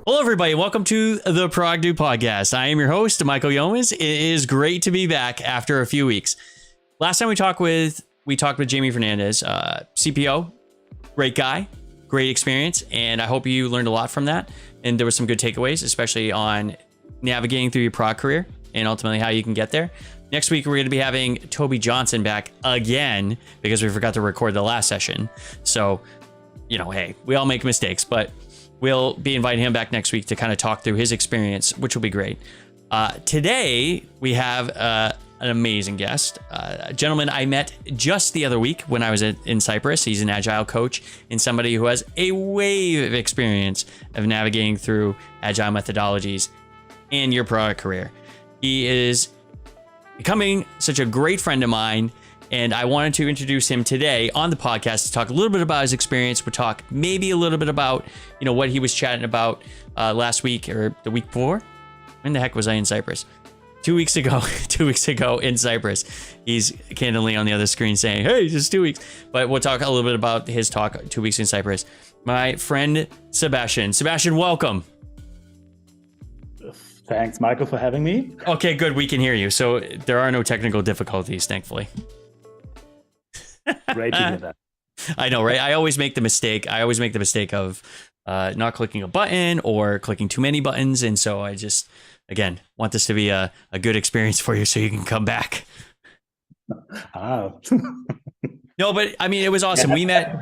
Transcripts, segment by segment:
Hello, everybody. Welcome to the Product Dude Podcast. I am your host, Michael Yeomans. It is great to be back after a few weeks. Last time we talked with Jamie Fernandez, CPO, great guy, great experience, and I hope you learned a lot from that. And there were some good takeaways, especially on navigating through your product career and ultimately how you can get there. Next week, we're going to be having Toby Johnson back again because we forgot to record the last session. So, hey, we all make mistakes, but we'll be inviting him back next week to kind of talk through his experience, which will be great. Today, we have an amazing guest, a gentleman I met just the other week when I was in Cyprus. He's an agile coach and somebody who has a wave of experience of navigating through agile methodologies in your product career. He is becoming such a great friend of mine, and I wanted to introduce him today on the podcast to talk a little bit about his experience. We'll talk maybe a little bit about, what he was chatting about last week or the week before. When the heck was I in Cyprus? 2 weeks ago, 2 weeks ago in Cyprus. He's candidly on the other screen saying, hey, just 2 weeks. But we'll talk a little bit about his talk 2 weeks in Cyprus. My friend, Sebastian. Sebastian, welcome. Thanks, Michael, for having me. Okay, good. We can hear you. So there are no technical difficulties, thankfully. Great to hear that. I know, right? I always make the mistake of not clicking a button or clicking too many buttons. And so I just, again, want this to be a good experience for you so you can come back. Oh. No, but I mean, it was awesome. We met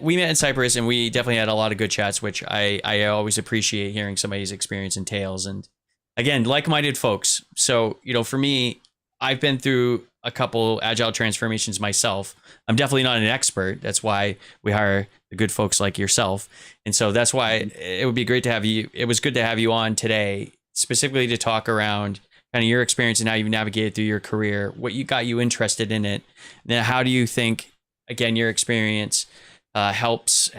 in Cyprus, and we definitely had a lot of good chats, which I always appreciate hearing somebody's experience and tales. And again, like-minded folks. So, for me, I've been through a couple agile transformations myself. I'm definitely not an expert. That's why we hire the good folks like yourself. And so that's why it would be great to have you. It was good to have you on today, specifically to talk around kind of your experience and how you've navigated through your career, what got you interested in it. And then how do you think, again, your experience helps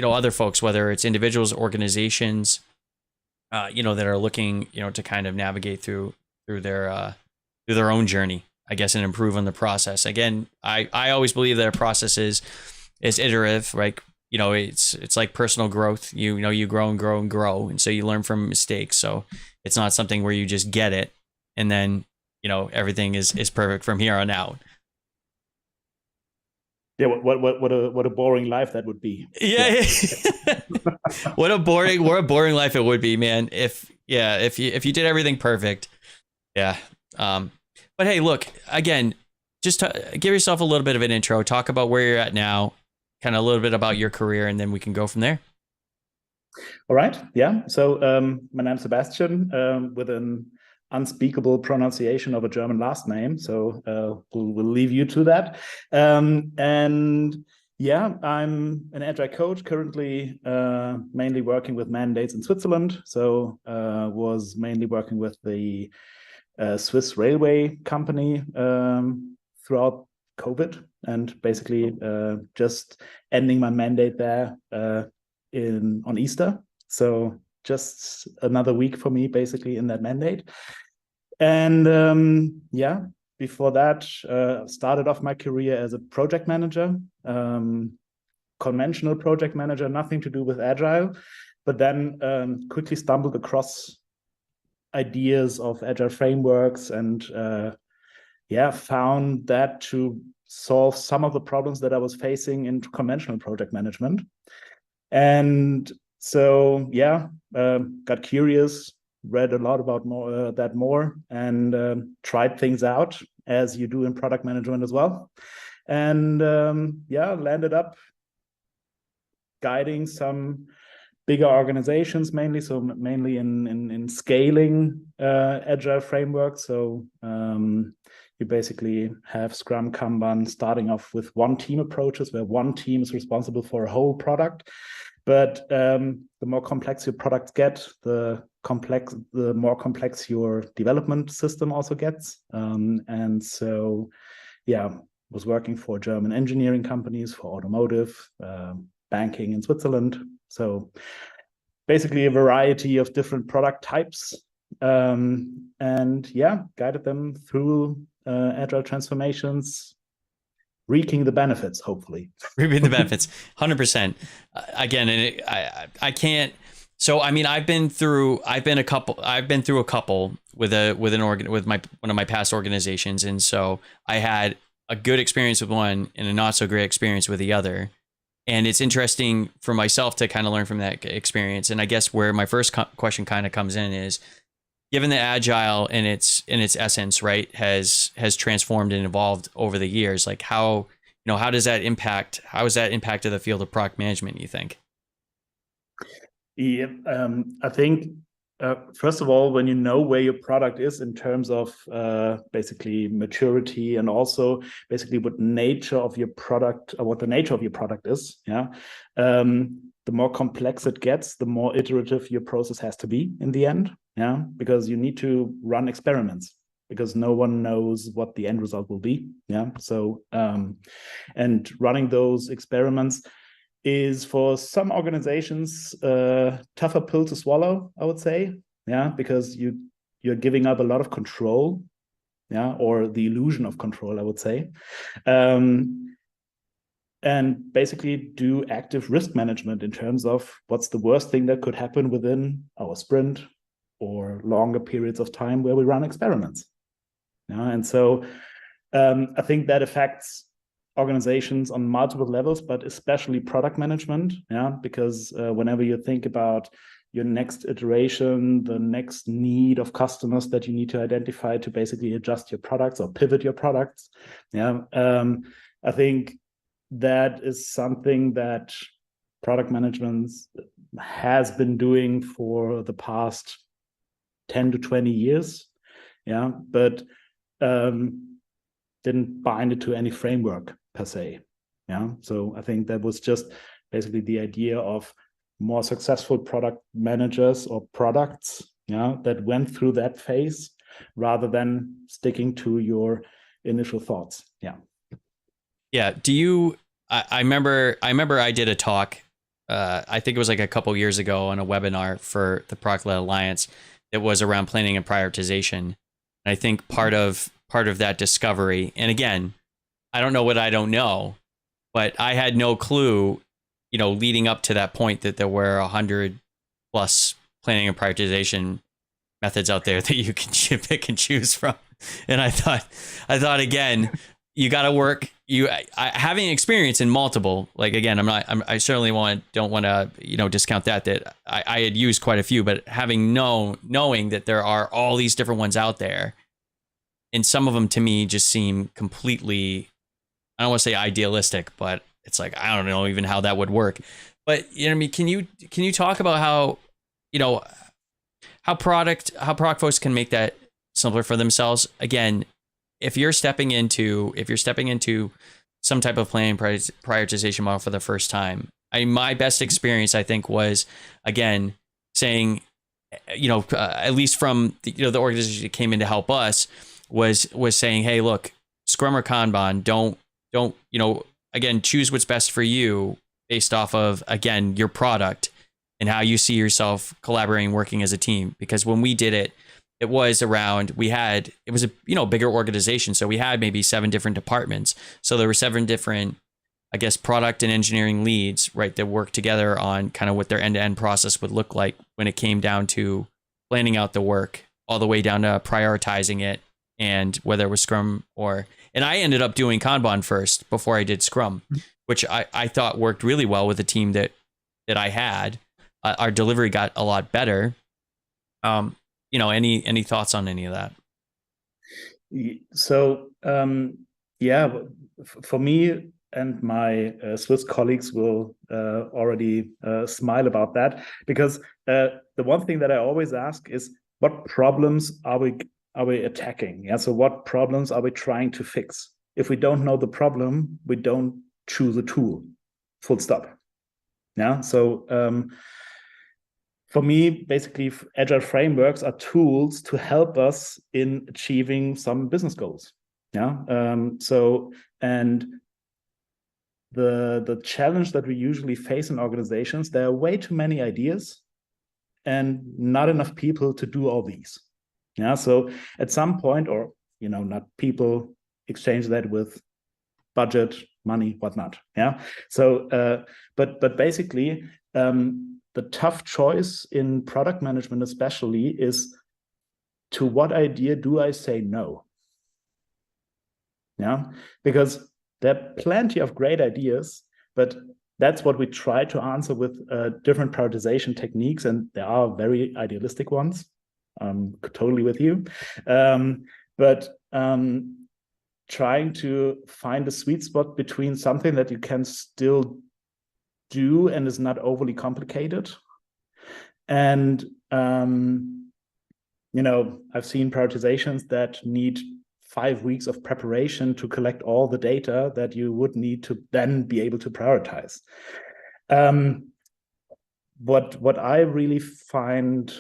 other folks, whether it's individuals, organizations, that are looking, to kind of navigate through their own journey, I guess, and improve on the process. Again, I always believe that a process is iterative, right? It's like personal growth. You grow and grow and grow, and so you learn from mistakes. So it's not something where you just get it and then everything is perfect from here on out. Yeah, what a boring life that would be. Yeah. What a boring life it would be, man. If you did everything perfect. Yeah. But hey, look, again, just give yourself a little bit of an intro, talk about where you're at now, kind of a little bit about your career, and then we can go from there. All right. Yeah. So my name's Sebastian, with an unspeakable pronunciation of a German last name. So we'll leave you to that. And yeah, I'm an agile coach currently, mainly working with mandates in Switzerland. So was mainly working with the Swiss railway company throughout COVID, and basically just ending my mandate there on Easter. So just another week for me, basically, in that mandate. And before that, started off my career as a project manager, conventional project manager, nothing to do with agile, but then quickly stumbled across ideas of agile frameworks and found that to solve some of the problems that I was facing in conventional project management. And so got curious, read a lot about more and tried things out, as you do in product management as well, and landed up guiding some bigger organizations, mainly in scaling agile frameworks. So you basically have Scrum, Kanban, starting off with one team approaches, where one team is responsible for a whole product. But the more complex your products get, the more complex your development system also gets. And so, was working for German engineering companies, for automotive, banking in Switzerland. So basically a variety of different product types, and guided them through agile transformations, reaping the benefits, hopefully. Reaping the benefits, 100%. Again, and I can't So I mean, I've been through a couple with one of my past organizations, and so I had a good experience with one and a not so great experience with the other. And it's interesting for myself to kind of learn from that experience. And I guess where my first question kind of comes in is, given that agile in its essence, right, has transformed and evolved over the years, like how has that impacted the field of product management, you think? Yeah, I think first of all, when you know where your product is in terms of basically maturity, and also basically what nature of your product, or what the nature of your product is, yeah, the more complex it gets, the more iterative your process has to be in the end, yeah, because you need to run experiments because no one knows what the end result will be, yeah. So and running those experiments is for some organizations tougher pill to swallow, I would say, yeah, because you're giving up a lot of control, yeah, or the illusion of control, I would say, and basically do active risk management in terms of what's the worst thing that could happen within our sprint or longer periods of time where we run experiments, yeah. And so I think that affects organizations on multiple levels, but especially product management, yeah, because whenever you think about your next iteration, the next need of customers that you need to identify to basically adjust your products or pivot your products, yeah, I think that is something that product management has been doing for the past 10 to 20 years, yeah, but didn't bind it to any framework per se. Yeah. So I think that was just basically the idea of more successful product managers or products, yeah, that went through that phase rather than sticking to your initial thoughts. Yeah. Yeah. I remember I did a talk, I think it was like a couple years ago on a webinar for the Product-Led Alliance that was around planning and prioritization. And I think part of that discovery, and again, I don't know what I don't know, but I had no clue, leading up to that point, that there were 100 plus planning and prioritization methods out there that you can pick and choose from. And I thought again, you got to work. Having experience in multiple, like, again, I certainly don't want to discount that I had used quite a few, but knowing that there are all these different ones out there, and some of them to me just seem completely, I don't want to say idealistic, but it's like, I don't know even how that would work. But I mean, can you talk about how product folks can make that simpler for themselves? Again, if you're stepping into some type of planning prioritization model for the first time, my best experience, I think, was, again, saying, at least from the organization that came in to help us, was saying, hey, look, Scrum or Kanban, don't again, choose what's best for you based off of, again, your product and how you see yourself collaborating, working as a team. Because when we did it, it was a bigger organization. So we had maybe 7 different departments. So there were 7 different, I guess, product and engineering leads, right, that worked together on kind of what their end-to-end process would look like when it came down to planning out the work, all the way down to prioritizing it, and whether it was Scrum and I ended up doing Kanban first before I did Scrum, which I thought worked really well with the team that I had. Our delivery got a lot better. Any thoughts on any of that? So yeah, for me and my Swiss colleagues will already smile about that, because the one thing that I always ask is, what problems are we attacking? Yeah. So what problems are we trying to fix? If we don't know the problem, we don't choose a tool. Full stop. Yeah. So for me, basically, agile frameworks are tools to help us in achieving some business goals. Yeah. And the challenge that we usually face in organizations, there are way too many ideas and not enough people to do all these. Yeah. So at some point, or not people, exchange that with budget, money, whatnot. Yeah. So but basically, the tough choice in product management especially is, to what idea do I say no? Yeah, because there are plenty of great ideas, but that's what we try to answer with different prioritization techniques, and there are very idealistic ones. I'm totally with you. But trying to find a sweet spot between something that you can still do and is not overly complicated. And, I've seen prioritizations that need 5 weeks of preparation to collect all the data that you would need to then be able to prioritize. What I really find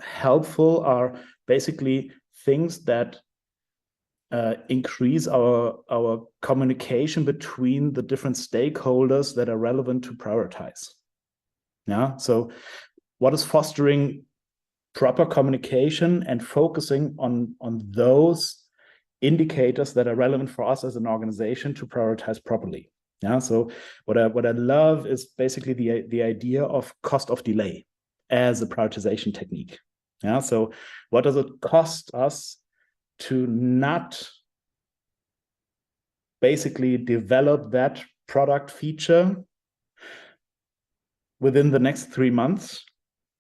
helpful are basically things that increase our communication between the different stakeholders that are relevant to prioritize. Yeah. So what is fostering proper communication and focusing on those indicators that are relevant for us as an organization to prioritize properly. Yeah. So what I love is basically the idea of cost of delay as a prioritization technique. Yeah. So what does it cost us to not basically develop that product feature within the next 3 months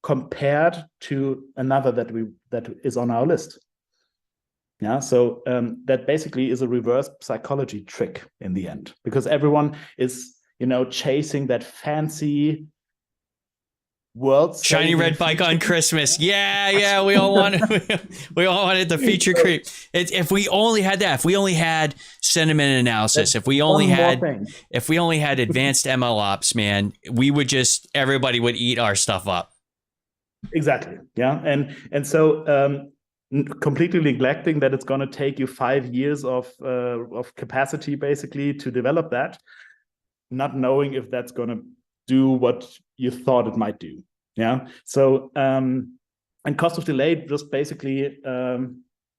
compared to another that is on our list? Yeah, so that basically is a reverse psychology trick in the end, because everyone is, chasing that fancy world shiny red bike on Christmas. Yeah, we all want we all wanted the feature creep. If we only had that, if we only had sentiment analysis, if we only had advanced ML ops, man, everybody would eat our stuff up. Exactly. Yeah, and so completely neglecting that it's going to take you 5 years of capacity basically to develop that, not knowing if that's going to do what you thought it might do. Yeah. So and cost of delay just basically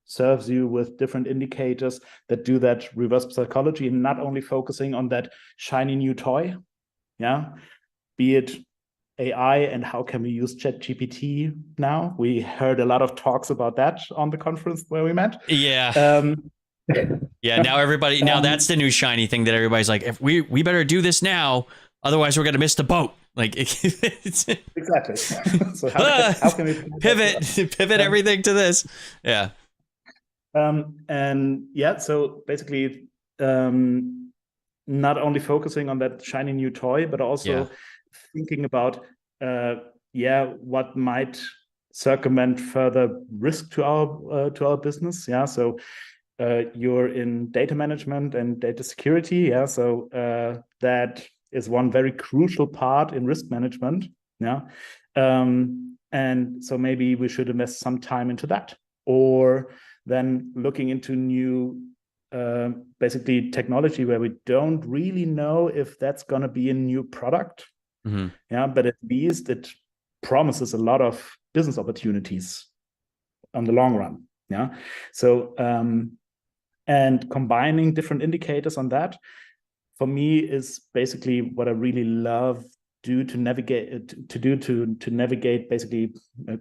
serves you with different indicators that do that reverse psychology, and not only focusing on that shiny new toy. Yeah. Be it AI and how can we use ChatGPT now? We heard a lot of talks about that on the conference where we met. Yeah. Yeah. Now that's the new shiny thing that everybody's like, if we better do this now, otherwise we're going to miss the boat. Like exactly. So how can we pivot everything to this? Yeah. And yeah, so basically, not only focusing on that shiny new toy, but also thinking about what might circumvent further risk to our business. Yeah, so you're in data management and data security. Yeah, so that is one very crucial part in risk management. Yeah, and so maybe we should invest some time into that, or then looking into new basically technology where we don't really know if that's going to be a new product. Mm-hmm. Yeah, but at least it promises a lot of business opportunities on the long run. Yeah, so and combining different indicators on that, for me, is basically what I really love to navigate basically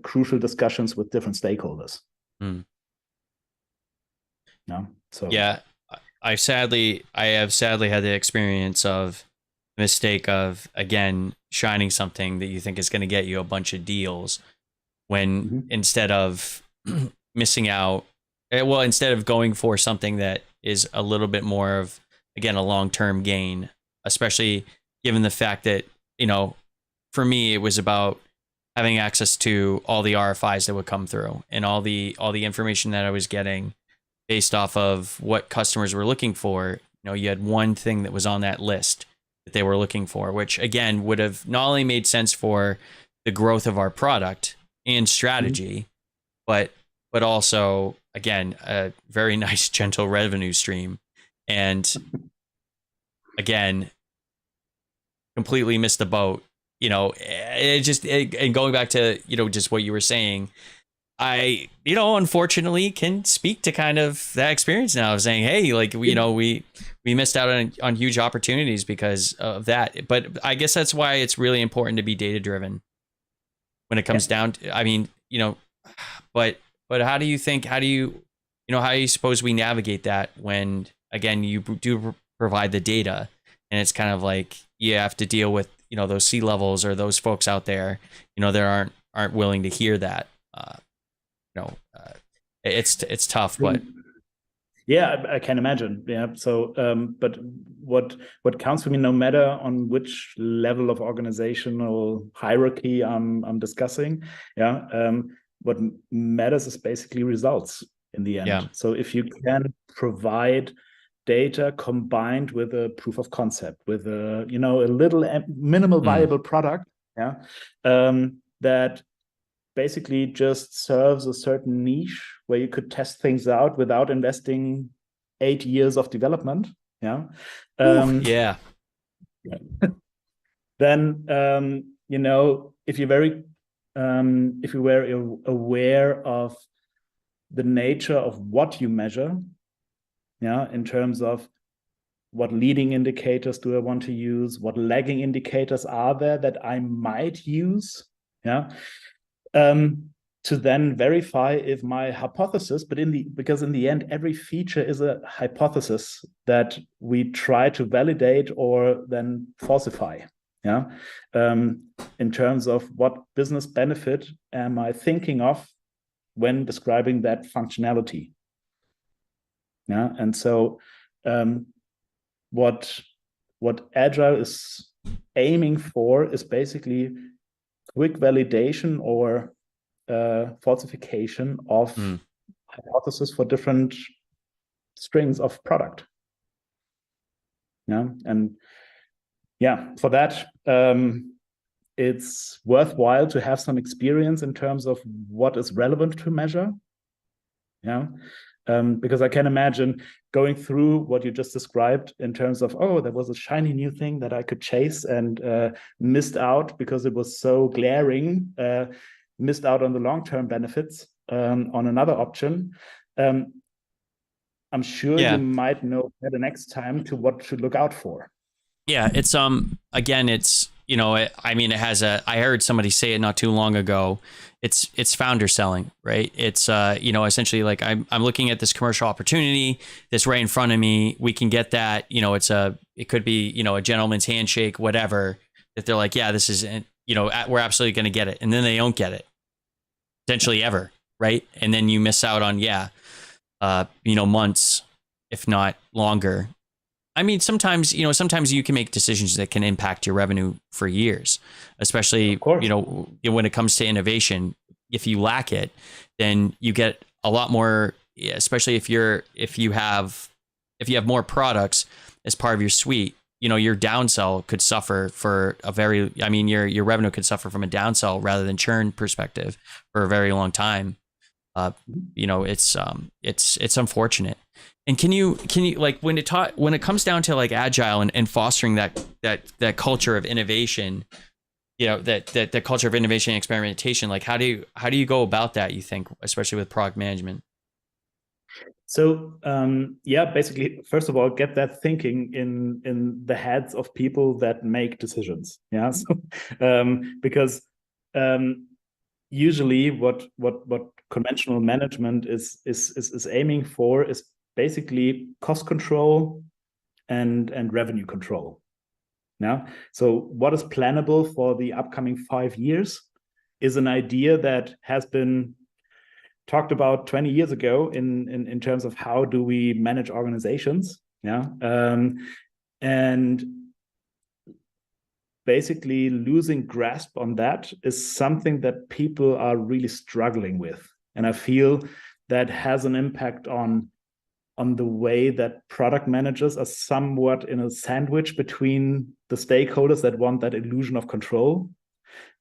crucial discussions with different stakeholders. Mm. No, so yeah, I have sadly had the experience of mistake of, again, shining something that you think is going to get you a bunch of deals when instead of missing out, instead of going for something that is a little bit more of, again, a long-term gain, especially given the fact that, for me, it was about having access to all the RFIs that would come through and all the information that I was getting based off of what customers were looking for. You had one thing that was on that list that they were looking for, which again would have not only made sense for the growth of our product and strategy, but also, again, a very nice, gentle revenue stream. And again, completely missed the boat. And going back to, just what you were saying, unfortunately can speak to kind of that experience now of saying, hey, like, we missed out on huge opportunities because of that. But I guess that's why it's really important to be data driven when it comes down to, I mean, but how do you suppose we navigate that when, again, you do provide the data and it's kind of like you have to deal with, those C-levels or those folks out there, that aren't willing to hear that. It's tough, but yeah, I can imagine. Yeah. So, but what counts for me, no matter on which level of organizational hierarchy I'm discussing, what matters is basically results in the end. Yeah. So if you can provide data combined with a proof of concept, with a little minimal viable product, that basically just serves a certain niche where you could test things out without investing 8 years of development. Yeah. Then if you were aware of the nature of what you measure, in terms of what leading indicators do I want to use, what lagging indicators are there that I might use, to then verify if my hypothesis, because in the end, every feature is a hypothesis that we try to validate or then falsify. In terms of what business benefit am I thinking of when describing that functionality. And so what Agile is aiming for is basically quick validation or falsification of hypothesis for different strings of product. And for that, it's worthwhile to have some experience in terms of what is relevant to measure. Because I can imagine going through what you just described in terms of, there was a shiny new thing that I could chase and missed out because it was so glaring, missed out on the long-term benefits on another option. I'm sure you might know the next time to what to look out for. Yeah, it's again, it's it has I heard somebody say it not too long ago. It's founder selling, right? It's essentially like I'm looking at this commercial opportunity that's right in front of me. We can get that, it could be, a gentleman's handshake, whatever, that they're like, yeah, this is, we're absolutely going to get it. And then they don't get it potentially ever. Right. And then you miss out on, months, if not longer. I mean, sometimes you can make decisions that can impact your revenue for years, especially, when it comes to innovation. If you lack it, then you get a lot more, especially if you have more products as part of your suite, your downsell could suffer your revenue could suffer from a downsell rather than churn perspective for a very long time. It's unfortunate. And can you like when it comes down to like Agile and fostering that culture of innovation, that culture of innovation and experimentation, like how do you go about that, you think, especially with product management? So basically, first of all, get that thinking in the heads of people that make decisions. Because usually what conventional management is aiming for is basically cost control and revenue control. So what is plannable for the upcoming 5 years is an idea that has been talked about 20 years ago in terms of how do we manage organizations. And basically losing grasp on that is something that people are really struggling with. And I feel that has an impact on the way that product managers are somewhat in a sandwich between the stakeholders that want that illusion of control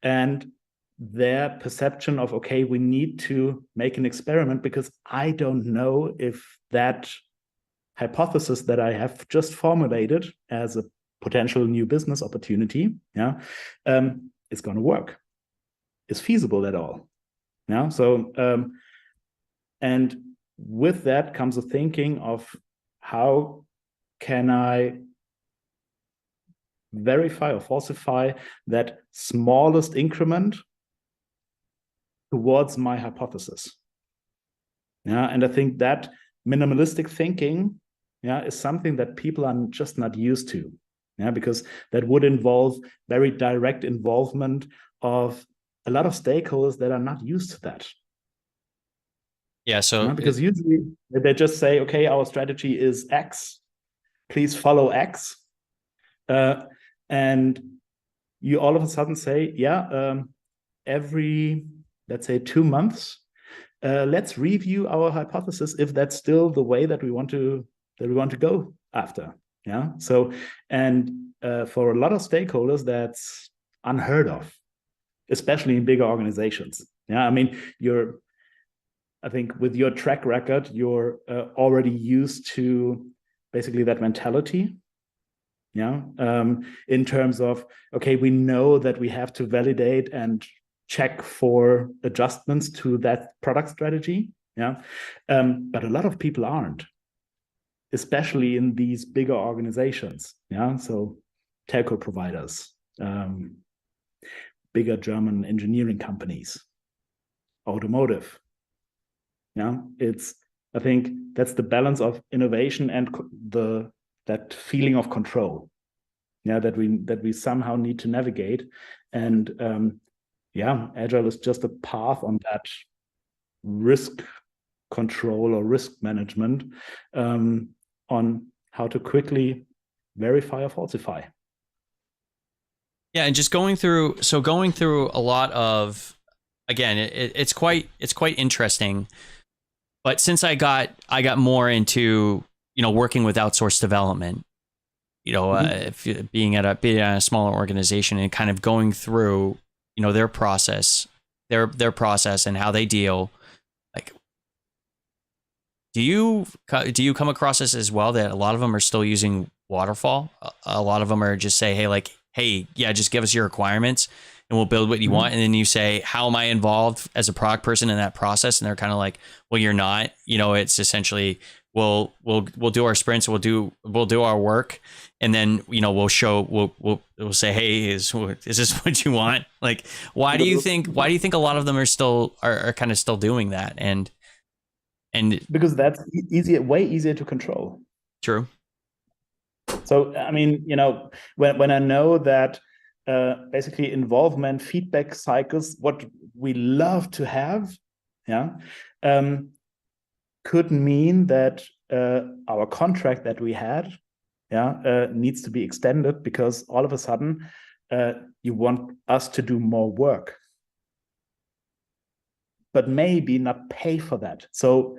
and their perception of, okay, we need to make an experiment because I don't know if that hypothesis that I have just formulated as a potential new business opportunity, is going to work, is feasible at all. Now, so and with that comes a thinking of how can I verify or falsify that smallest increment towards my hypothesis. Yeah, and I think that minimalistic thinking, yeah, is something that people are just not used to. Yeah, because that would involve very direct involvement of a lot of stakeholders that are not used to that. Yeah. So because usually they just say, okay, our strategy is X, please follow X. And you all of a sudden say, yeah, every, let's say 2 months, let's review our hypothesis if that's still the way that we want to go after. Yeah. So, and for a lot of stakeholders, that's unheard of, especially in bigger organizations. Yeah. I mean, I think with your track record, you're already used to basically that mentality. Yeah. In terms of, okay, we know that we have to validate and check for adjustments to that product strategy. Yeah. But a lot of people aren't, especially in these bigger organizations. Yeah. So telco providers, bigger German engineering companies, automotive. Yeah. I think that's the balance of innovation and that feeling of control. Yeah. That we somehow need to navigate. And agile is just a path on that risk control or risk management, on how to quickly verify or falsify. Yeah, and just going through a lot of, again, it's quite interesting. But since I got more into, working with outsourced development, if being at a smaller organization and kind of going through, their process, their process and how they deal. Like, do you come across this as well, that a lot of them are still using waterfall? A lot of them are just say, hey, yeah, just give us your requirements and we'll build what you want. And then you say, how am I involved as a product person in that process? And they're kind of like, well, you're not. It's essentially, we'll do our sprints, we'll do our work, and then we'll say, hey, is this what you want? Like, why do you think a lot of them are kind of still doing that? And because that's way easier to control. True. So I mean, when I know that basically involvement, feedback cycles, what we love to have, could mean that our contract that we had, needs to be extended because all of a sudden you want us to do more work, but maybe not pay for that. So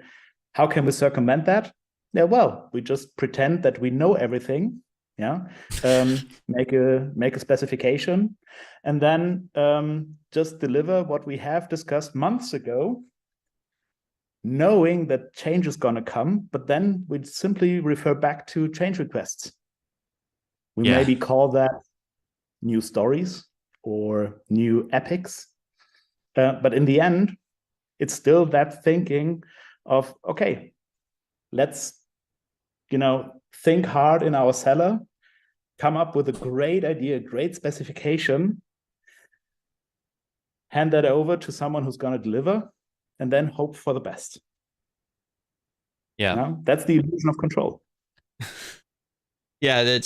how can we circumvent that? Yeah, well, we just pretend that we know everything. Yeah, make a specification, and then just deliver what we have discussed months ago, knowing that change is going to come. But then we simply refer back to change requests. We maybe call that new stories or new epics, but in the end, it's still that thinking of, okay, let's think hard in our cellar, come up with a great idea, great specification, hand that over to someone who's going to deliver, and then hope for the best. Yeah. That's the illusion of control. That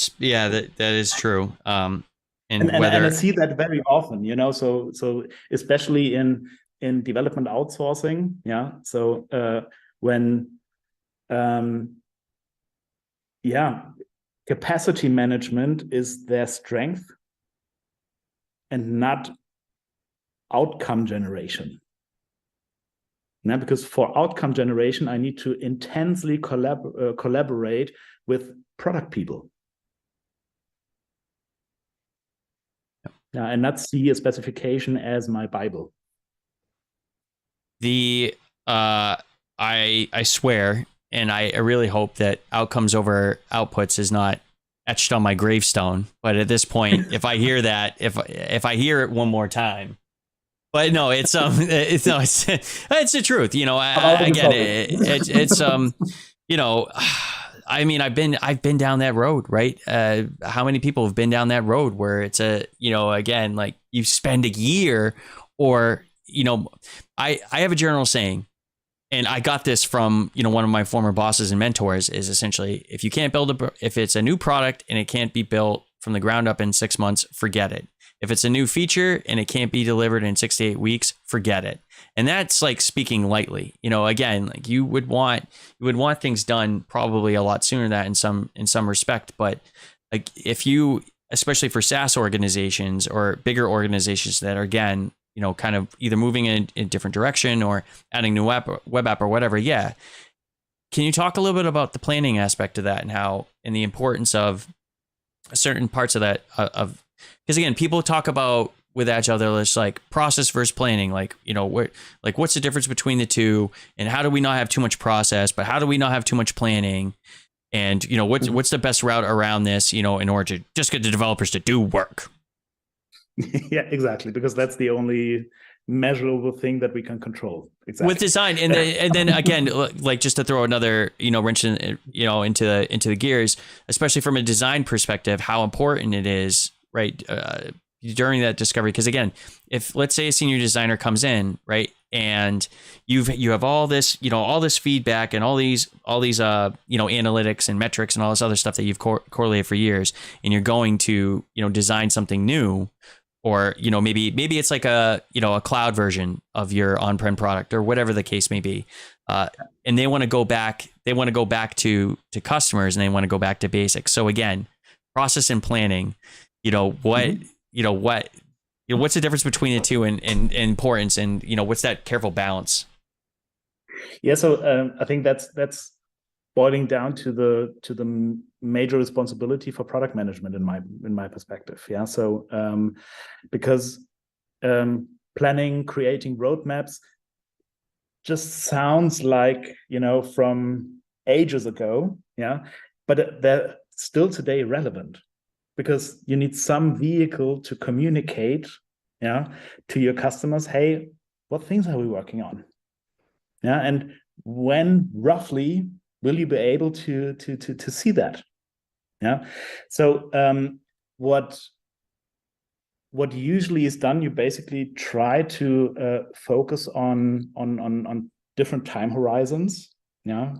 is true. And I see that very often, so especially in development outsourcing. Yeah. So when capacity management is their strength and not outcome generation. Now, because for outcome generation, I need to intensely collaborate with product people. And not see a specification as my Bible. I swear, and I really hope that outcomes over outputs is not etched on my gravestone. But at this point, if I hear that, if I hear it one more time, But no, it's the truth. You know, again, it's you know, I mean, I've been down that road, right? How many people have been down that road where it's again, like you spend a year, or I have a general saying, and I got this from one of my former bosses and mentors, is essentially, if you can't if it's a new product and it can't be built from the ground up in 6 months, forget it. If it's a new feature and it can't be delivered in 6 to 8 weeks, forget it. And that's like speaking lightly. Again, like you would want things done probably a lot sooner than that in some respect. But like if you, especially for SaaS organizations or bigger organizations that are, again, kind of either moving in a different direction or adding new web app or whatever. Yeah. Can you talk a little bit about the planning aspect of that and the importance of certain parts of that, because again, people talk about with Agile, they're just like process versus planning. Like, what's the difference between the two, and how do we not have too much process, but how do we not have too much planning? And, what's the best route around this, in order to just get the developers to do work? Yeah, exactly. Because that's the only measurable thing that we can control. Exactly. With design. And then again, like just to throw another, wrench in, into the gears, especially from a design perspective, how important it is, right, during that discovery. Because again, if let's say a senior designer comes in, right, and you have all this, all this feedback and all these analytics and metrics and all this other stuff that you've correlated for years, and you're going to, design something new, or, maybe it's like a cloud version of your on-prem product or whatever the case may be. And they want to go back to customers, and they want to go back to basics. So again, process and planning, what's the difference between the two and importance, and, what's that careful balance? Yeah. So I think that's boiling down to the major responsibility for product management in my perspective. Yeah. So because planning, creating roadmaps just sounds like, from ages ago. Yeah. But they're still today relevant, because you need some vehicle to communicate, to your customers, hey, what things are we working on? Yeah. And when roughly will you be able to see that? Yeah. So what usually is done, you basically try to focus on different time horizons. Yeah.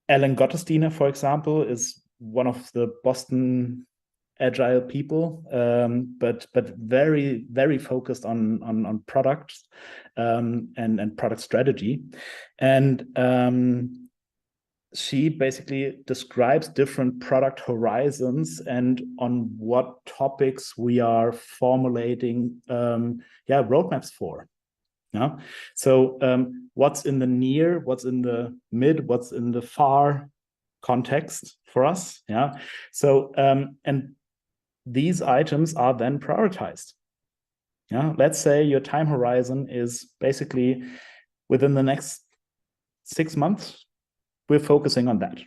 Alan Gottesdiener, for example, is one of the Boston agile people, but very, very focused on products and product strategy. And she basically describes different product horizons and on what topics we are formulating roadmaps for. Yeah. So what's in the near, what's in the mid, what's in the far context for us. Yeah. So and these items are then prioritized. Yeah. Let's say your time horizon is basically within the next 6 months, we're focusing on that.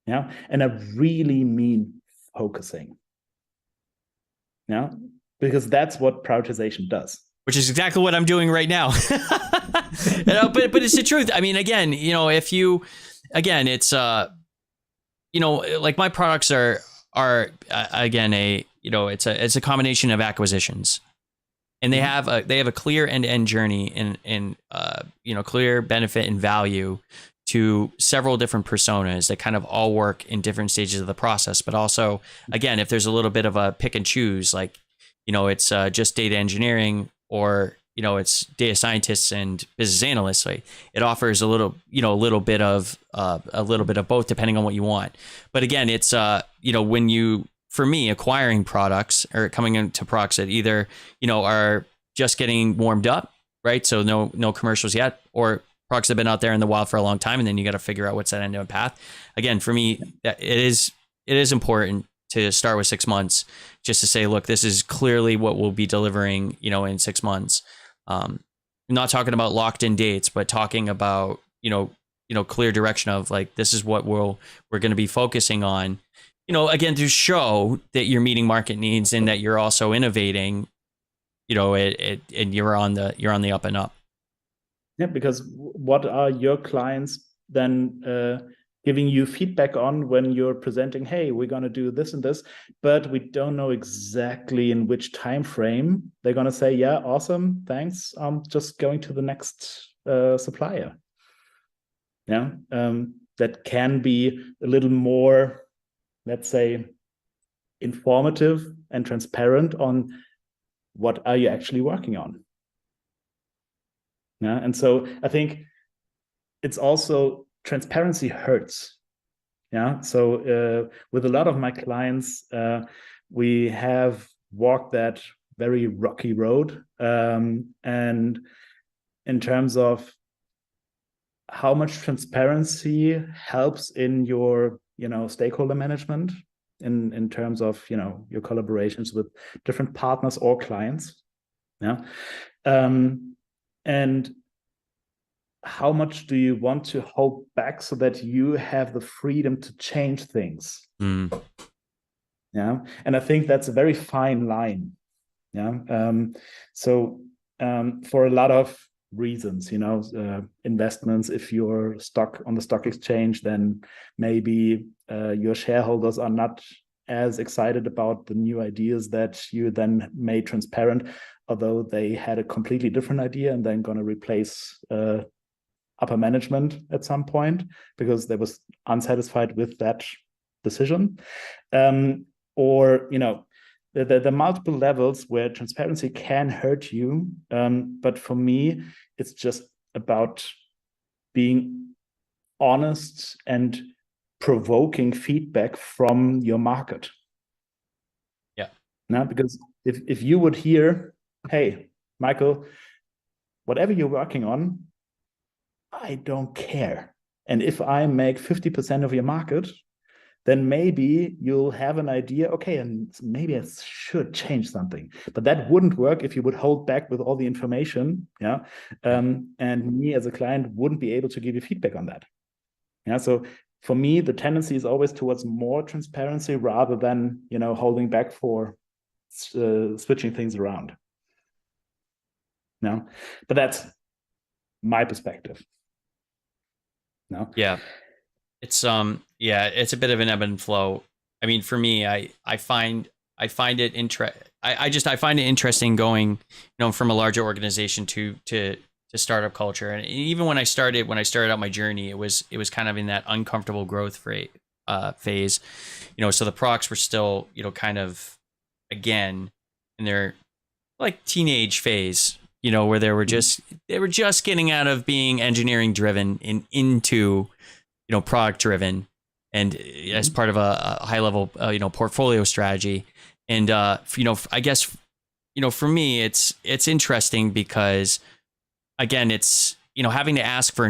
Yeah. And I really mean focusing. Yeah. Because that's what prioritization does. Which is exactly what I'm doing right now. But it's the truth. I mean, again, if you, again, it's, like my products are again, it's a combination of acquisitions, and they have a clear end-to-end journey and clear benefit and value to several different personas that kind of all work in different stages of the process. But also, again, if there's a little bit of a pick and choose, like, it's just data engineering, or it's data scientists and business analysts, right? It offers a little bit of both, depending on what you want. But again, it's when you, for me, acquiring products or coming into products that either are just getting warmed up, right? So no commercials yet, or products that have been out there in the wild for a long time, and then you got to figure out what's that end-to-end path. Again, for me, it is important to start with 6 months, just to say, look, this is clearly what we'll be delivering, in 6 months. I'm not talking about locked in dates, but talking about, clear direction of like, this is what we're going to be focusing on. again, to show that you're meeting market needs and that you're also innovating, and you're on the up and up. Yeah, because what are your clients then giving you feedback on when you're presenting, hey, we're going to do this and this, but we don't know exactly in which time frame? They're going to say, yeah, awesome, thanks, I'm just going to the next supplier. Yeah, that can be a little more, let's say, informative and transparent on what are you actually working on. Yeah, and so I think it's also, transparency hurts. Yeah, so with a lot of my clients, we have walked that very rocky road, and in terms of how much transparency helps in your stakeholder management, in terms of your collaborations with different partners or clients. Yeah, and how much do you want to hold back so that you have the freedom to change things? Yeah, and I think that's a very fine line. Yeah, so for a lot of reasons, investments, if you're stock on the stock exchange, then maybe your shareholders are not as excited about the new ideas that you then made transparent, although they had a completely different idea and then going to replace upper management at some point because they was unsatisfied with that decision. Or the multiple levels where transparency can hurt you, but for me it's just about being honest and provoking feedback from your market. Yeah. Now, because if you would hear, hey, Michael, whatever you're working on, I don't care. And if I make 50% of your market, then maybe you'll have an idea, okay, and maybe I should change something. But that wouldn't work if you would hold back with all the information. Yeah. And me as a client wouldn't be able to give you feedback on that. Yeah. So for me, the tendency is always towards more transparency rather than, holding back for switching things around. No, but that's my perspective. No. Yeah. It's it's a bit of an ebb and flow. I mean, for me, I find it I find it interesting going, from a larger organization to startup culture. And even when I started out my journey, it was kind of in that uncomfortable growth phase. So the products were still, kind of, again, in their like teenage phase, where they were just getting out of being engineering driven and into, product driven, and as part of a high level, portfolio strategy. And, I guess, for me, it's interesting because, again, it's, having to ask for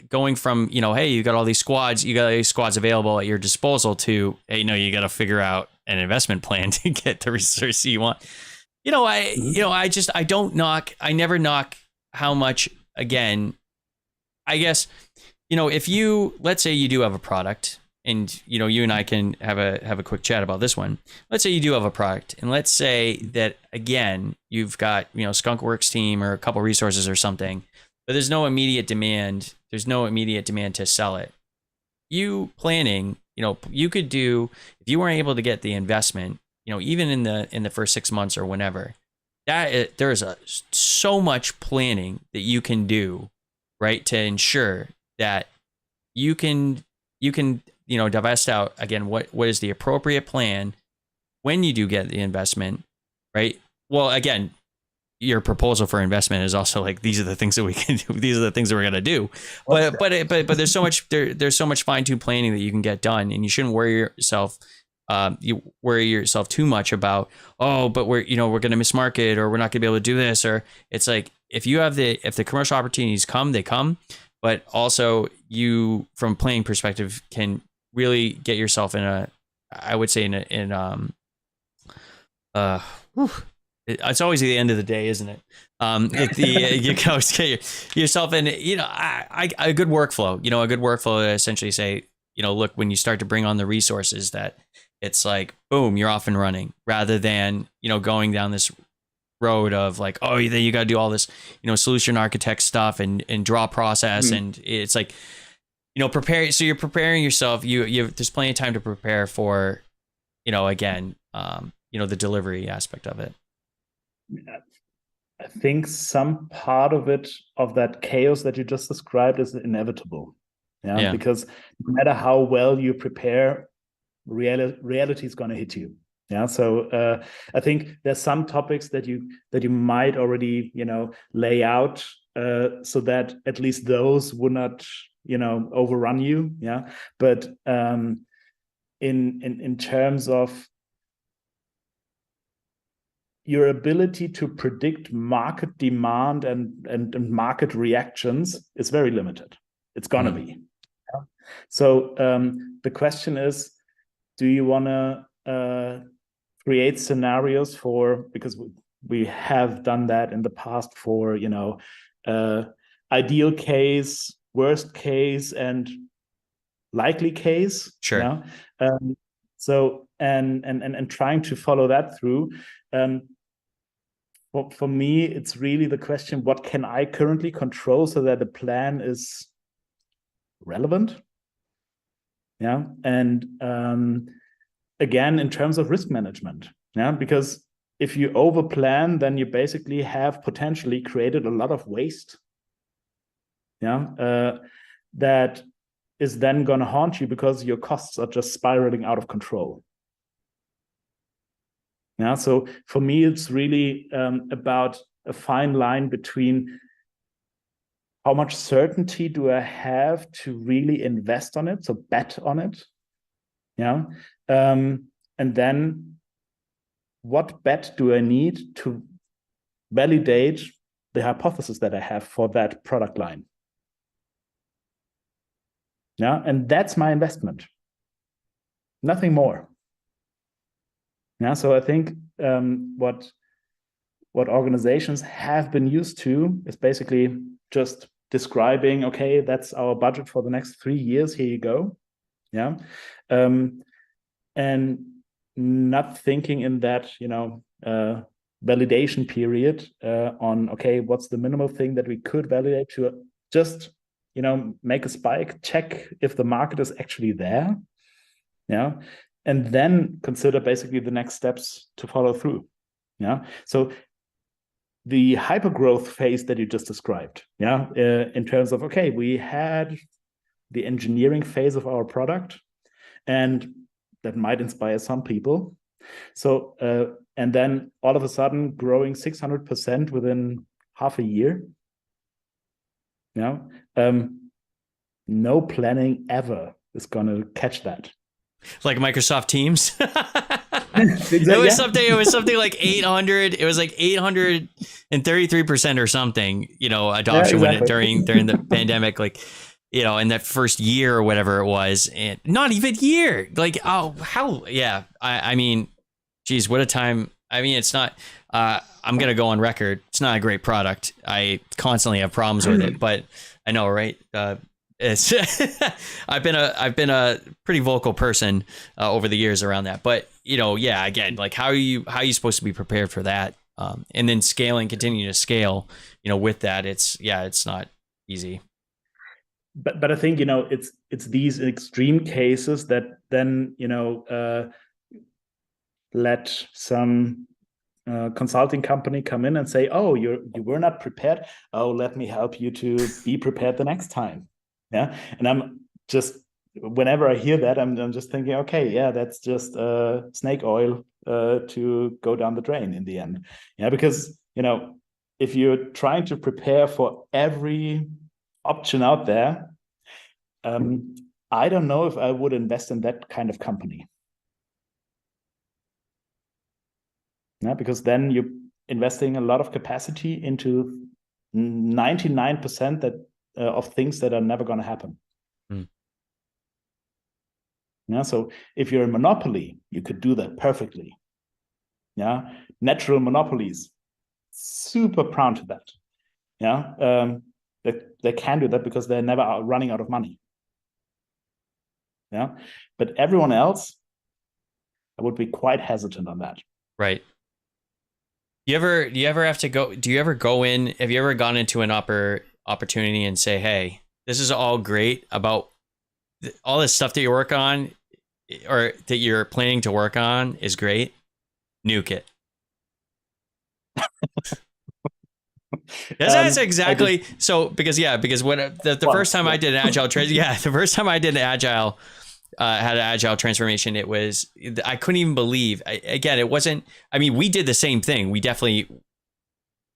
going from, hey, you got all these squads available at your disposal to, hey, you got to figure out an investment plan to get the resources you want. I never knock how much, again, I guess, if let's say you do have a product, and, you and I can have a quick chat about this one. Let's say you do have a product, and let's say that, again, you've got, Skunkworks team or a couple resources or something, but there's no immediate demand. There's no immediate demand to sell it. You planning, you could do, if you weren't able to get the investment, even in the first 6 months or whenever, there's so much planning that you can do, right, to ensure that you can divest out, again, what is the appropriate plan when you do get the investment, right? Well, again, your proposal for investment is also like, these are the things that we can do. These are the things that we're going to do. But there's so much, there's so much fine-tuned planning that you can get done, and you shouldn't worry yourself too much about, but we're going to miss market, or we're not going to be able to do this. Or it's like, if the commercial opportunities come, they come, but also you, from a planning perspective, can really get yourself in it's always the end of the day, isn't it? You can always get yourself in, a good workflow, to essentially say, look, when you start to bring on the resources, that it's like, boom, you're off and running, rather than, going down this road of like, oh, then you got to do all this, solution architect stuff and draw process. And it's like, prepare. So you're preparing yourself. There's plenty of time to prepare for, again, the delivery aspect of it. I think some part of it, of that chaos that you just described, is inevitable. Yeah. Because no matter how well you prepare, reality is going to hit you. Yeah. So I think there's some topics that you might already, lay out so that at least those would not, overrun you. Yeah. But in terms of your ability to predict market demand and market reactions is very limited. It's gonna be. Yeah? So the question is, do you want to create scenarios for, because we have done that in the past for, ideal case, worst case, and likely case. Sure. Yeah? So and trying to follow that through. For me, it's really the question: what can I currently control so that the plan is relevant? Yeah, and again, in terms of risk management, yeah, because if you overplan, then you basically have potentially created a lot of waste. Yeah, that is then going to haunt you because your costs are just spiraling out of control. Yeah, so for me, it's really about a fine line between how much certainty do I have to really invest on it, so bet on it. Yeah, and then what bet do I need to validate the hypothesis that I have for that product line? Yeah, and that's my investment, nothing more. Yeah, so I think what organizations have been used to is basically just describing, okay, that's our budget for the next 3 years. Here you go. Yeah, and not thinking in that validation period on, okay, what's the minimal thing that we could validate to just make a spike, check if the market is actually there. Yeah, and then consider basically the next steps to follow through. Yeah, so the hypergrowth phase that you just described, yeah, in terms of, okay, we had the engineering phase of our product, and that might inspire some people. So and then all of a sudden growing 600% within half a year. Yeah, no planning ever is going to catch that. Like Microsoft Teams. Exactly. It was something like 800. It was like 833% or something, adoption. Yeah, exactly. during the pandemic, like, in that first year or whatever it was, and not even year, like, oh, how, yeah. I mean, geez, what a time. I mean, it's not, I'm going to go on record. It's not a great product. I constantly have problems with it, but I know, right? It's I've been a pretty vocal person over the years around that, but yeah, again, like how are you supposed to be prepared for that, and then continue to scale, with that. It's not easy. But I think it's these extreme cases that then let some consulting company come in and say, oh, you were not prepared. Oh, let me help you to be prepared the next time. Yeah, and I'm just, whenever I hear that, I'm just thinking, okay, yeah, that's just snake oil to go down the drain in the end. Yeah, because if you're trying to prepare for every option out there, I don't know if I would invest in that kind of company. Yeah, because then you're investing a lot of capacity into 99% of things that are never going to happen. Yeah, so if you're a monopoly, you could do that perfectly. Yeah, natural monopolies, super prone to that. Yeah, they can do that because they're never running out of money. Yeah. But everyone else, I would be quite hesitant on that. Right. Do you ever have to go, do you ever go in, have you ever gone into an opportunity and say, hey, this is all great about all this stuff that you work on or that you're planning to work on is great. Nuke it. That's exactly so because when the first time I did an agile the first time I did an agile had an agile transformation, it was I couldn't even believe. Again, it wasn't. I mean, we did the same thing. We definitely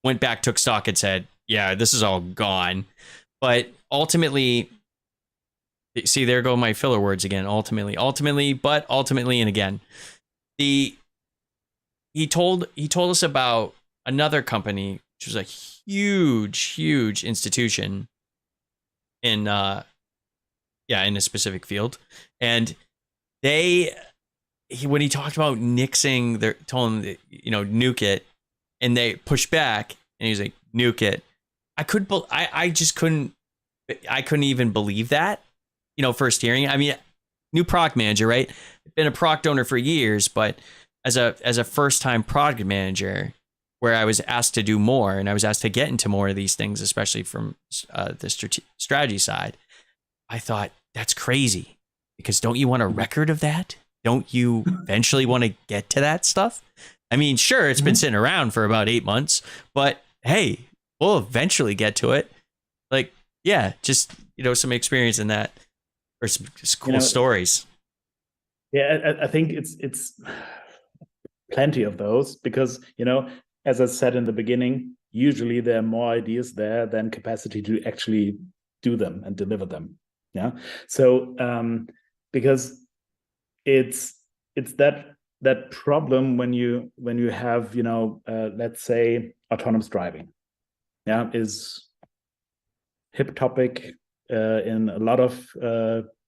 went back, took stock, and said, "Yeah, this is all gone." But ultimately, see, there go my filler words again. Ultimately, and again, he told us about another company, which was a huge institution in in a specific field, and when he talked about nixing, they told him that, nuke it, and they pushed back, and he's like, nuke it. I just couldn't even believe that, first hearing. I mean, new product manager, right? Been a product owner for years, but as a first time product manager, where I was asked to do more, and I was asked to get into more of these things, especially from the strategy side, I thought, that's crazy, because don't you want a record of that? Don't you eventually want to get to that stuff? I mean, sure, it's been sitting around for about 8 months, but hey, we'll eventually get to it. Like, yeah, just, some experience in that, or some just cool stories. Yeah, I think it's plenty of those, because, as I said in the beginning, usually there are more ideas there than capacity to actually do them and deliver them. Yeah. So because it's that problem when you have, let's say autonomous driving, yeah, is hip topic in a lot of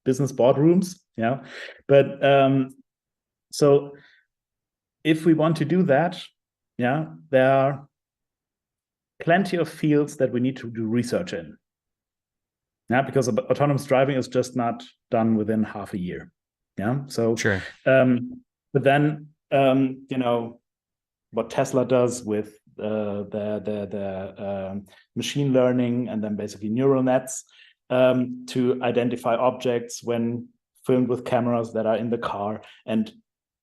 business boardrooms. Yeah. But so if we want to do that, yeah, there are plenty of fields that we need to do research in. Yeah, because autonomous driving is just not done within half a year. Yeah. So sure. But then what Tesla does with their machine learning, and then basically neural nets to identify objects when filmed with cameras that are in the car, and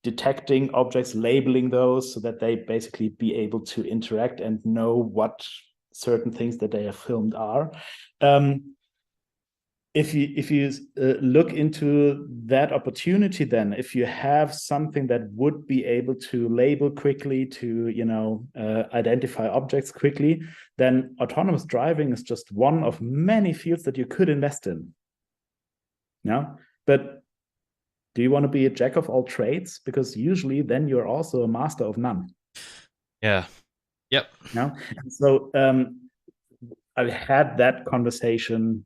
detecting objects, labeling those so that they basically be able to interact and know what certain things that they have filmed are. If you look into that opportunity, then if you have something that would be able to label quickly, to identify objects quickly, then autonomous driving is just one of many fields that you could invest in. Yeah, but do you want to be a jack of all trades? Because usually then you're also a master of none. Yeah. Yep. Yeah. So I had that conversation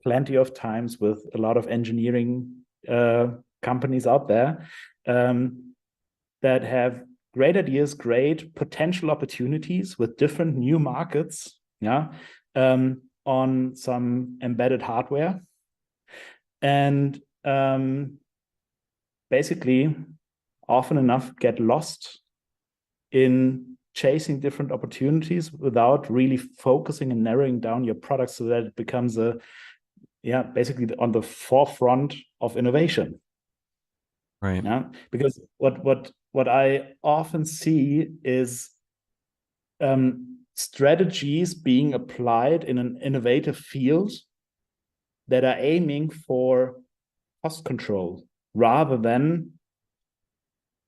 plenty of times with a lot of engineering companies out there that have great ideas, great potential opportunities with different new markets, yeah, on some embedded hardware, and basically often enough get lost in chasing different opportunities without really focusing and narrowing down your product so that it becomes basically on the forefront of innovation. Right. Yeah, because what I often see is strategies being applied in an innovative field that are aiming for cost control rather than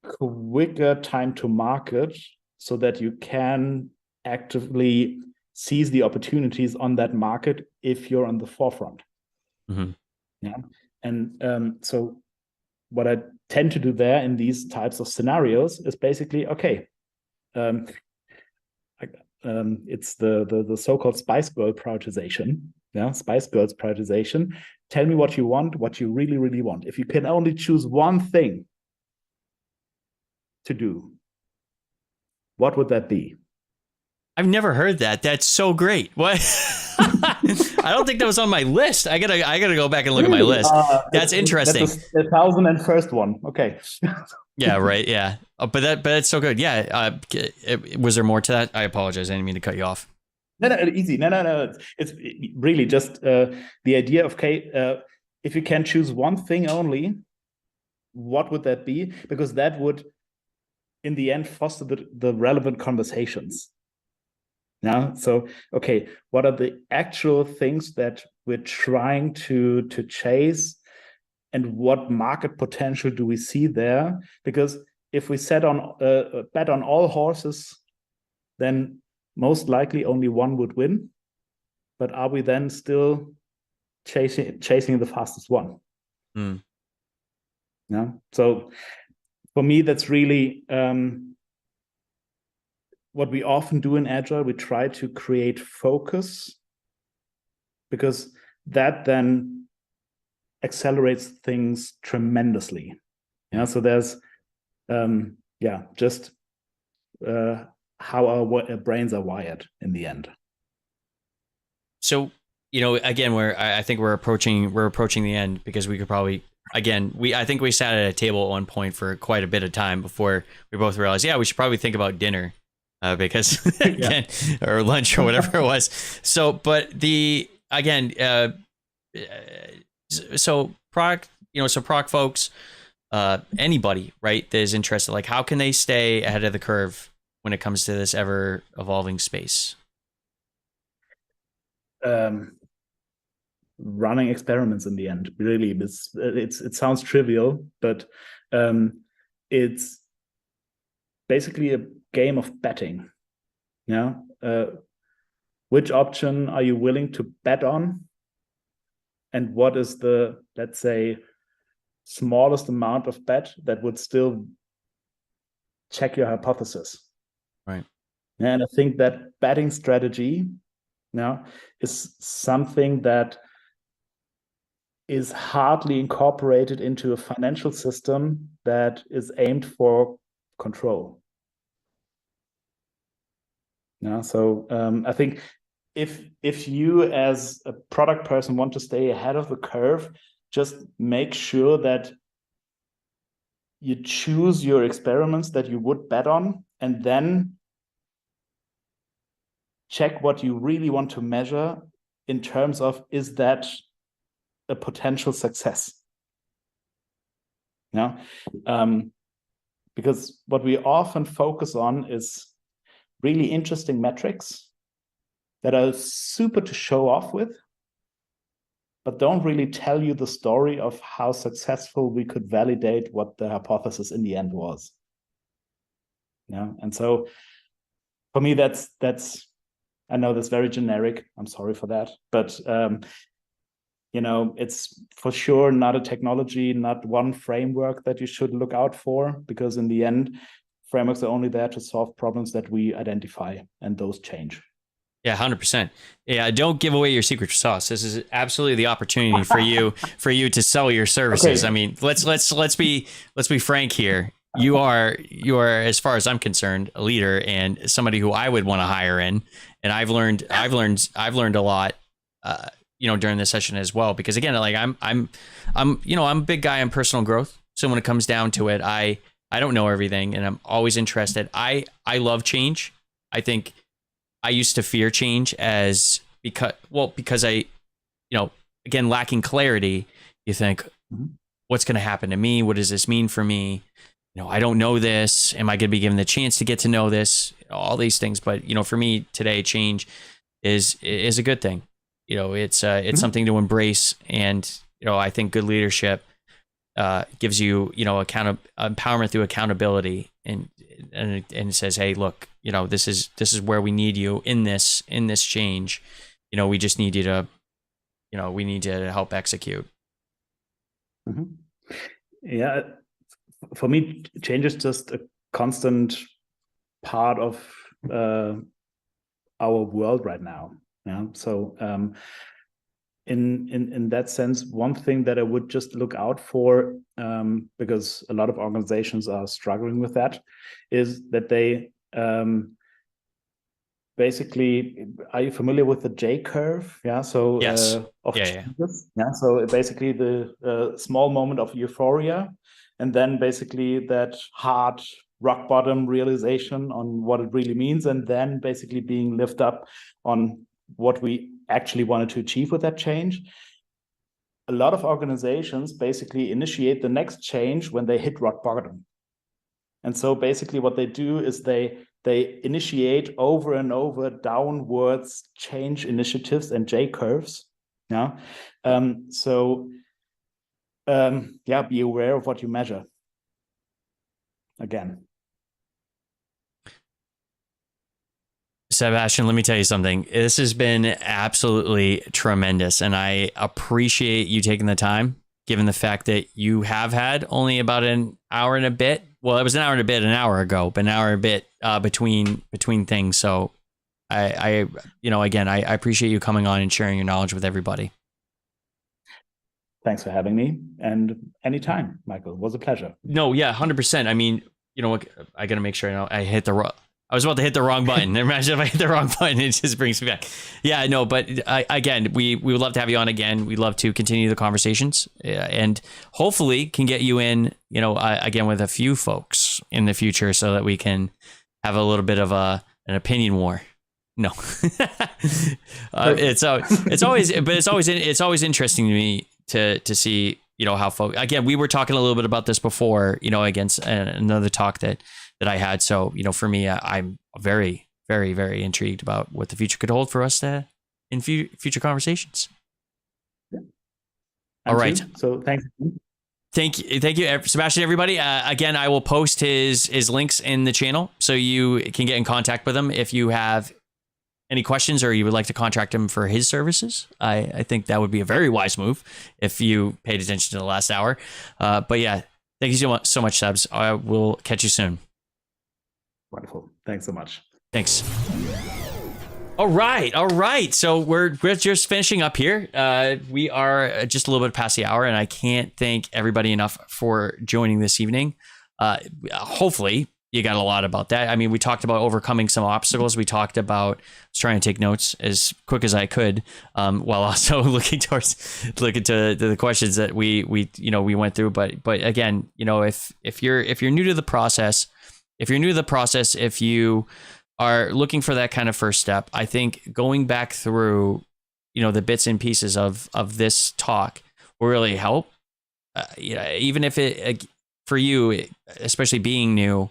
quicker time to market, so that you can actively seize the opportunities on that market if you're on the forefront. Mm-hmm. Yeah. And so what I tend to do there in these types of scenarios is basically, okay, it's the so-called Spice Girl prioritization. Yeah, Spice Girls prioritization. Tell me what you want, what you really, really want. If you can only choose one thing to do, what would that be? I've never heard that. That's so great. What? I don't think that was on my list. I gotta go back and look at my list. That's interesting. That's the 1,001st one. Okay. Yeah, right. Yeah, but that's so good. Yeah. Was there more to that? I apologize. I didn't mean to cut you off. No, easy. No. It's really just the idea of if you can choose one thing only, what would that be? Because that would, in the end, foster the relevant conversations. Now, so okay, what are the actual things that we're trying to chase, and what market potential do we see there? Because if we bet on all horses, then most likely only one would win. But are we then still chasing the fastest one? Mm. Yeah. So for me, that's really what we often do in Agile. We try to create focus, because that then accelerates things tremendously. Yeah. So there's just how our brains are wired in the end. So, again, I think we're approaching the end, because we could probably, again, I think we sat at a table at one point for quite a bit of time before we both realized, we should probably think about dinner, because again, or lunch or whatever it was. So, but so product folks, anybody, right, that is interested, like, how can they stay ahead of the curve when it comes to this ever evolving space? Running experiments in the end, really. It sounds trivial, but it's basically a game of betting. Yeah. Which option are you willing to bet on, and what is the, let's say, smallest amount of bet that would still check your hypothesis? Right. And I think that betting strategy now is something that is hardly incorporated into a financial system that is aimed for control. Yeah. So I think if you as a product person want to stay ahead of the curve, just make sure that you choose your experiments that you would bet on, and then check what you really want to measure in terms of, is that a potential success? Yeah. Because what we often focus on is really interesting metrics that are super to show off with, but don't really tell you the story of how successful we could validate what the hypothesis in the end was. Yeah. And so for me, that's I know that's very generic. I'm sorry for that, but it's for sure not a technology, not one framework that you should look out for, because in the end, frameworks are only there to solve problems that we identify, and those change. Yeah, 100%. Yeah, don't give away your secret sauce. This is absolutely the opportunity for you to sell your services. Okay. I mean, let's be frank here. You are, as far as I'm concerned, a leader and somebody who I would want to hire in. And I've learned a lot, during this session as well, because again, like I'm a big guy on personal growth. So when it comes down to it, I don't know everything, and I'm always interested. I love change. I think I used to fear change because I, again, lacking clarity. You think, what's going to happen to me? What does this mean for me? I don't know this. Am I going to be given the chance to get to know this? All these things. But, for me today, change is a good thing. It's something to embrace. And, I think good leadership gives you, empowerment through accountability, and it says, hey, look, this is where we need you in this change. We just need you to, we need you to help execute. Mm-hmm. Yeah. For me, change is just a constant part of our world right now. Yeah. So in that sense, one thing that I would just look out for, because a lot of organizations are struggling with that, is that they basically, are you familiar with the J curve? Yeah. So Yes. of Yeah. changes. Yeah. So basically, the small moment of euphoria, and then basically that hard rock bottom realization on what it really means, and then basically being lifted up on what we actually wanted to achieve with that change. A lot of organizations basically initiate the next change when they hit rock bottom. And so basically what they do is they initiate over and over downwards change initiatives and J curves. Yeah. Yeah, be aware of what you measure. Again. Sebastian, let me tell you something. This has been absolutely tremendous, and I appreciate you taking the time, given the fact that you have had only about an hour and a bit. Well, it was an hour and a bit an hour ago, but an hour and a bit between things. So I again, I appreciate you coming on and sharing your knowledge with everybody. Thanks for having me. And anytime, Michael. It was a pleasure. No, yeah, 100%. I mean, you know what? I got to make sure I hit the I was about to hit the wrong button. Imagine if I hit the wrong button, it just brings me back. Yeah, no, but again, we would love to have you on again. We'd love to continue the conversations and hopefully can get you in, again with a few folks in the future so that we can have a little bit of an opinion war. No, it's always interesting to me to see, how folks, again, we were talking a little bit about this before, against another talk that I had. So, for me, I'm very, very, very intrigued about what the future could hold for us in future conversations. Yeah. All right. So thanks. Thank you, Sebastian, everybody. Again, I will post his links in the channel so you can get in contact with him if you have any questions or you would like to contract him for his services. I think that would be a very wise move if you paid attention to the last hour. But yeah, thank you so much, Sebs. I will catch you soon. Wonderful. Thanks so much. Thanks. All right. So we're just finishing up here. We are just a little bit past the hour, and I can't thank everybody enough for joining this evening. Hopefully you got a lot about that. I mean, we talked about overcoming some obstacles. We talked about trying to take notes as quick as I could, while also looking to the questions that we went through. But again, if you're new to the process, if you are looking for that kind of first step, I think going back through, the bits and pieces of this talk will really help. Even if it, for you, especially being new,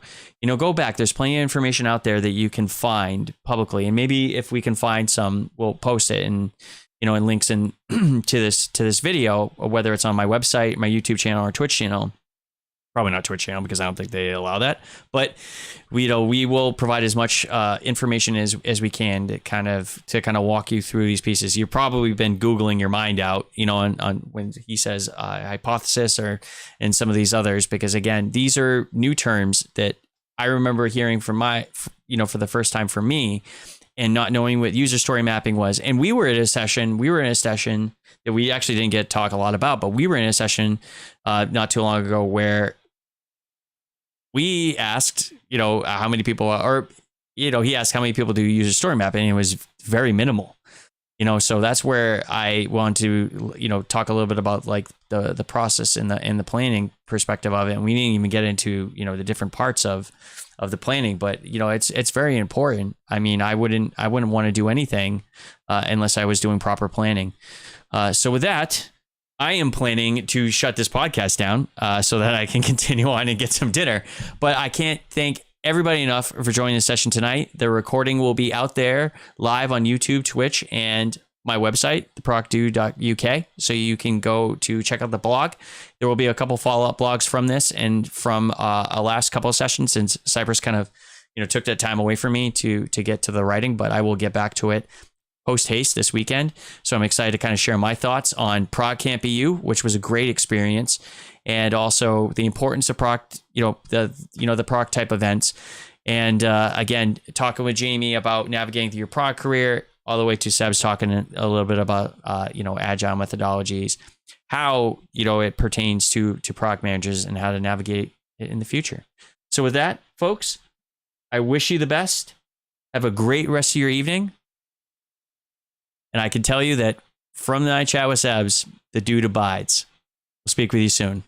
go back. There's plenty of information out there that you can find publicly. And maybe if we can find some, we'll post it and links in to this video, whether it's on my website, my YouTube channel, or Twitch channel. Probably not Twitch channel because I don't think they allow that. But we will provide as much information as we can to kind of walk you through these pieces. You've probably been Googling your mind out, on when he says hypothesis and some of these others, because again, these are new terms that I remember hearing from for the first time for me, and not knowing what user story mapping was. And we were in a session that we actually didn't get to talk a lot about, but we were in a session not too long ago where we asked, how many people he asked how many people do user story mapping, and it was very minimal. So that's where I want to, talk a little bit about like the process and the planning perspective of it. And we didn't even get into, the different parts of the planning, but it's very important. I mean, I wouldn't want to do anything unless I was doing proper planning. So with that, I am planning to shut this podcast down so that I can continue on and get some dinner. But I can't thank everybody enough for joining the session tonight. The recording will be out there live on YouTube, Twitch, and my website, theprocdo.uk. So you can go to check out the blog. There will be a couple follow-up blogs from this and from a last couple of sessions, since Cypress kind of took that time away from me to get to the writing, but I will get back to it post haste this weekend. So I'm excited to kind of share my thoughts on Prog Camp EU, which was a great experience, and also the importance of Prog, the Prog type events. And again, talking with Jamie about navigating through your Prog career, all the way to Seb's talking a little bit about agile methodologies, how it pertains to Prog managers and how to navigate it in the future. So with that, folks, I wish you the best. Have a great rest of your evening. And I can tell you that from the Night Chat with Sebs, the dude abides. We'll speak with you soon.